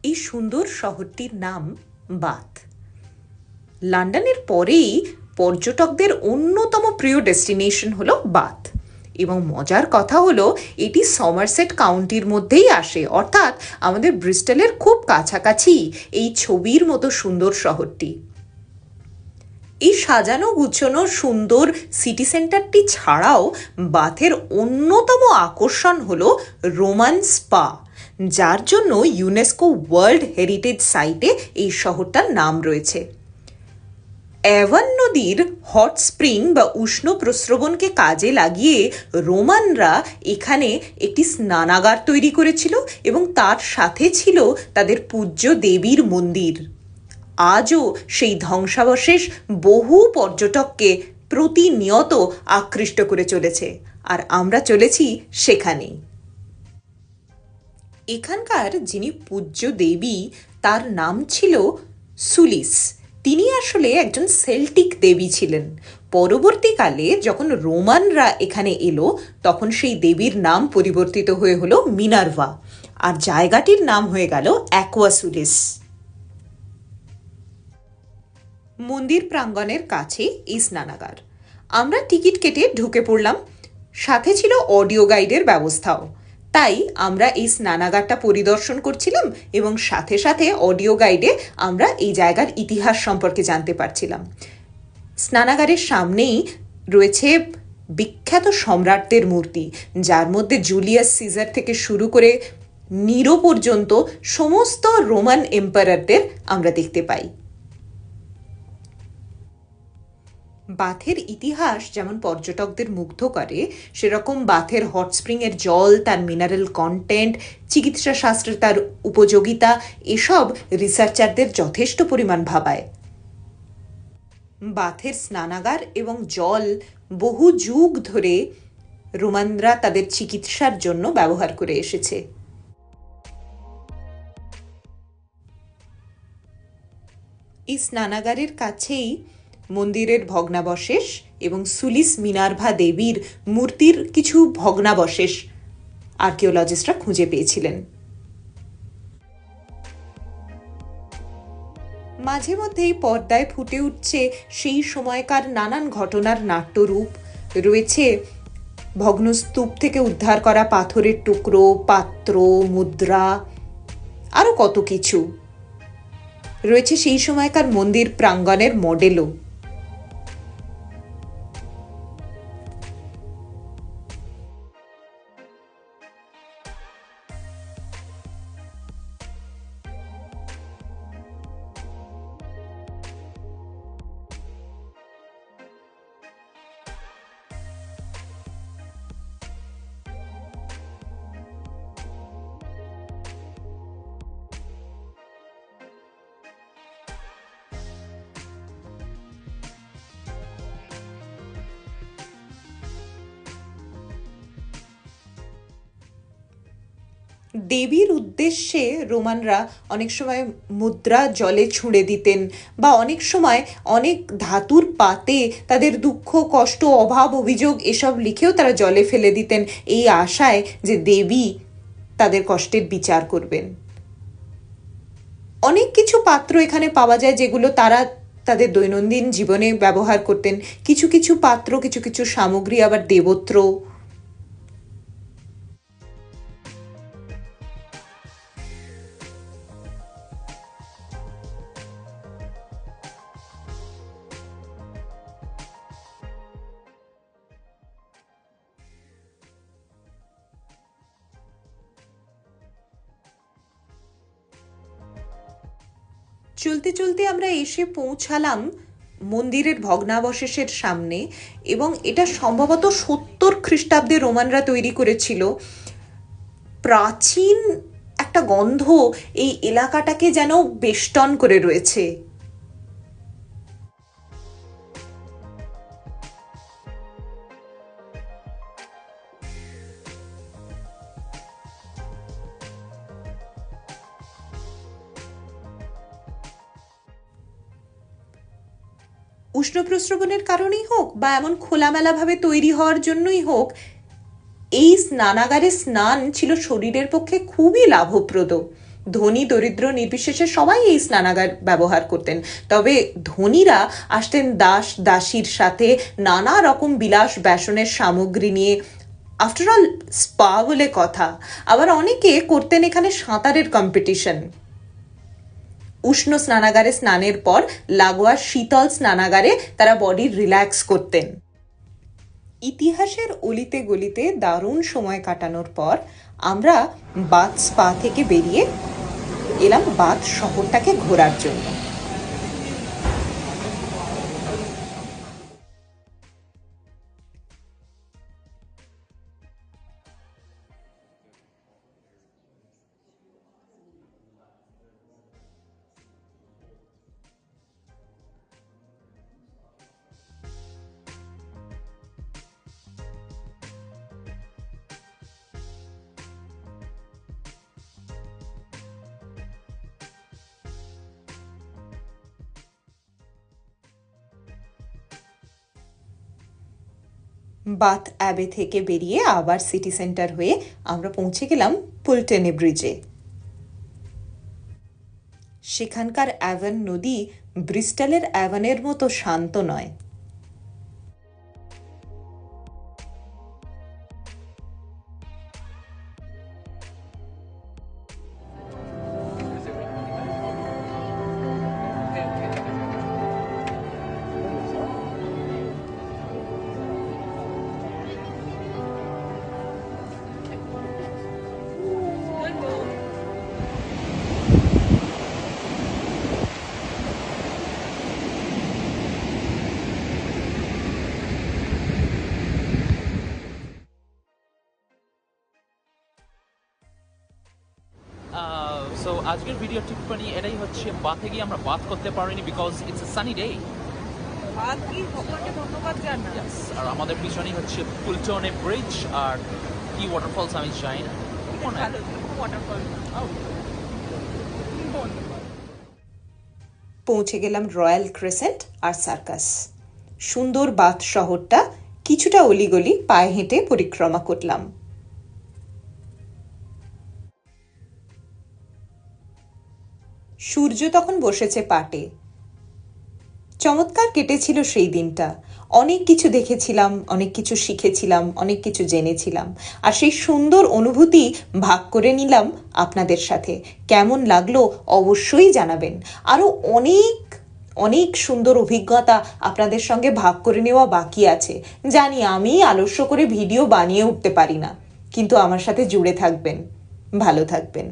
এই সুন্দর শহরটির নাম বাথ। লন্ডনের পরেই পর্যটকদের অন্যতম প্রিয় ডেস্টিনেশন হলো বাথ, এবং মজার কথা হলো এটি সমারসেট কাউন্টির মধ্যেই আসে, অর্থাৎ আমাদের ব্রিস্টলের খুব কাছাকাছি এই ছবির মতো সুন্দর শহরটি। এই সাজানো গুছানো সুন্দর সিটি সেন্টারটি ছাড়াও বাথের অন্যতম আকর্ষণ হলো রোমান স্পা, যার জন্য ইউনেস্কো ওয়ার্ল্ড হেরিটেজ সাইটে এই শহরটার নাম রয়েছে। অ্যাভান নদীর হট স্প্রিং বা উষ্ণ প্রস্রবণকে কাজে লাগিয়ে রোমানরা এখানে একটি স্নানাগার তৈরি করেছিল, এবং তার সাথে ছিল তাদের পূজ্য দেবীর মন্দির। আজও সেই ধ্বংসাবশেষ বহু পর্যটককে প্রতিনিয়ত আকৃষ্ট করে চলেছে, আর আমরা চলেছি সেখানেই। এখানকার যিনি পূজ্য দেবী তার নাম ছিল সুলিস। তিনি আসলে একজন সেল্টিক দেবী ছিলেন। পরবর্তীকালে যখন রোমানরা এখানে এলো তখন সেই দেবীর নাম পরিবর্তিত হয়ে হলো মিনার্ভা, আর জায়গাটির নাম হয়ে গেল অ্যাকুয়াসুলিস। মন্দির প্রাঙ্গণের কাছে এই স্নানাগার। আমরা টিকিট কেটে ঢুকে পড়লাম, সাথে ছিল অডিও গাইডের ব্যবস্থাও। তাই আমরা এই স্নানাগারটা পরিদর্শন করছিলাম এবং সাথে সাথে অডিও গাইডে আমরা এই জায়গার ইতিহাস সম্পর্কে জানতে পারছিলাম। স্নানাগারের সামনেই রয়েছে বিখ্যাত সম্রাটদের মূর্তি, যার মধ্যে জুলিয়াস সিজার থেকে শুরু করে নিরো পর্যন্ত সমস্ত রোমান এম্পায়ারদের আমরা দেখতে পাই। বাথের ইতিহাস যেমন পর্যটকদের মুগ্ধ করে, সেরকম বাথের হট স্প্রিংয়ের জল, তার মিনারেল কন্টেন্ট, চিকিৎসা শাস্ত্রে তার উপযোগিতা, এসব রিসার্চারদের যথেষ্ট পরিমাণ ভাবায়। বাথের স্নানাগার এবং জল বহু যুগ ধরে রোমানরা তাদের চিকিৎসার জন্য ব্যবহার করে এসেছে। এই স্নানাগারের কাছেই মন্দিরের ভগ্নাবশেষ এবং সুলিস মিনার্ভা দেবীর মূর্তির কিছু ভগ্নাবশেষ আর্কিওলজিস্টরা খুঁজে পেয়েছিলেন। মাঝে মধ্যেই পর্দায় ফুটে উঠছে সেই সময়কার নানান ঘটনার নাট্যরূপ। রয়েছে ভগ্নস্তূপ থেকে উদ্ধার করা পাথরের টুকরো, পাত্র, মুদ্রা, আরও কত কিছু। রয়েছে সেই সময়কার মন্দির প্রাঙ্গণের মডেলও। দেবীর উদ্দেশ্যে রোমানরা অনেক সময় মুদ্রা জলে ছুঁড়ে দিতেন, বা অনেক সময় অনেক ধাতুর পাতে তাদের দুঃখ, কষ্ট, অভাব, অভিযোগ এসব লিখেও তারা জলে ফেলে দিতেন, এই আশায় যে দেবী তাদের কষ্টের বিচার করবেন। অনেক কিছু পাত্র এখানে পাওয়া যায় যেগুলো তারা তাদের দৈনন্দিন জীবনে ব্যবহার করতেন। কিছু কিছু পাত্র, কিছু কিছু সামগ্রী আবার দেবত্র। চলতে চলতে আমরা এসে পৌঁছালাম মন্দিরের ভগ্নাবশেষের সামনে, এবং এটা সম্ভবত 70 খ্রিস্টাব্দে রোমানরা তৈরি করেছিল। প্রাচীন একটা গন্ধ এই এলাকাটাকে যেন বেষ্টন করে রয়েছে। উষ্ণ প্রস্রবণের কারণেই হোক বা এমন খোলামেলাভাবে তৈরি হওয়ার জন্যই হোক, এই স্নানাগারে স্নান ছিল শরীরের পক্ষে খুবই লাভপ্রদ। ধনী দরিদ্র নির্বিশেষে সবাই এই স্নানাগার ব্যবহার করতেন। তবে ধনীরা আসতেন দাস দাসীর সাথে নানা রকম বিলাস ব্যাসনের সামগ্রী নিয়ে। আফটার অল স্পা বলে কথা। আবার অনেকে করতেন এখানে সাঁতারের কম্পিটিশন। উষ্ণ স্নানাগারে স্নানের পর লাগোয়া শীতল স্নানাগারে তারা বডি রিল্যাক্স করতেন। ইতিহাসের অলিতে গলিতে দারুণ সময় কাটানোর পর আমরা বাথ স্পা থেকে বেরিয়ে এলাম বাথ শহরটাকে ঘোরার জন্য। বাথ অ্যাবে থেকে বেরিয়ে আবার সিটি সেন্টার হয়ে আমরা পৌঁছে গেলাম পুলটেনে ব্রিজে। সেখানকার অ্যাভন নদী ব্রিস্টলের অ্যাভনের মতো শান্ত নয়। সো আজকের ভিডিও টিপ্পনি এটাই হচ্ছে, বাথে গিয়ে আমরা বাথ করতে পারিনি because it's a sunny day. বাদ কি ভগবানকে ধন্যবাদ জানাই। আর আমাদের পিছনেই হচ্ছে পুলটনে ব্রিজ, আর কি ওয়াটারফলস আমি চাই না। ভালো ওয়াটারফল। পৌঁছে গেলাম রয়্যাল ক্রেসেন্ট আর সার্কাস। সুন্দর বাথ শহরটা কিছুটা অলিগলি পায়ে হেঁটে পরিক্রমা করলাম। সূর্য তখন বসেছে পাটে। চমৎকার কেটেছিল সেই দিনটা। অনেক কিছু দেখেছিলাম, অনেক কিছু শিখেছিলাম, অনেক কিছু জেনেছিলাম। আর সেই সুন্দর অনুভূতি ভাগ করে নিলাম আপনাদের সাথে। কেমন লাগলো অবশ্যই জানাবেন। আরও অনেক অনেক সুন্দর অভিজ্ঞতা আপনাদের সঙ্গে ভাগ করে নেওয়া বাকি আছে। জানি আমি আলস্য করে ভিডিও বানিয়ে উঠতে পারি না, কিন্তু আমার সাথে জুড়ে থাকবেন। ভালো থাকবেন।